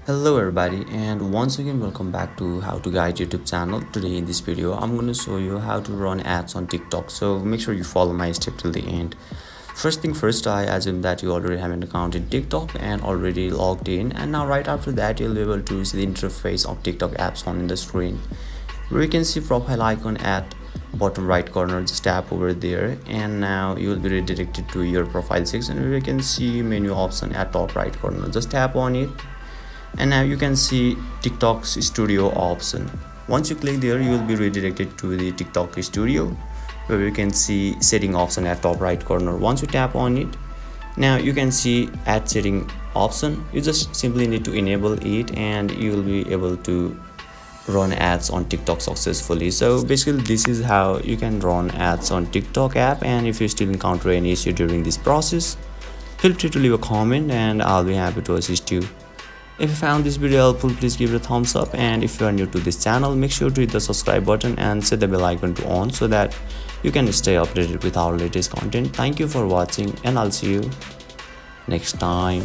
Hello everybody, and once again welcome back to How to Guide YouTube channel. Today in this video I'm going to show you how to run ads on TikTok, so make sure you follow my step till the end. First thing first, I assume that you already have an account in TikTok and already logged in, and now right after that you'll be able to see the interface of TikTok apps on the screen, where you can see profile icon at bottom right corner. Just tap over there and now you will be redirected to your profile section, where you can see menu option at top right corner. Just tap on it and now you can see TikTok studio option. Once you click there, you will be redirected to the TikTok studio, where you can see setting option at top right corner. Once you tap on it, now you can see ad setting option. You just simply need to enable it and you will be able to run ads on TikTok successfully. So basically this is how you can run ads on TikTok app, and if you still encounter any issue during this process, feel free to leave a comment and I'll be happy to assist you. If you found this video helpful, please give it a thumbs up, and if you are new to this channel, make sure to hit the subscribe button and set the bell icon to on so that you can stay updated with our latest content. Thank you for watching and I'll see you next time.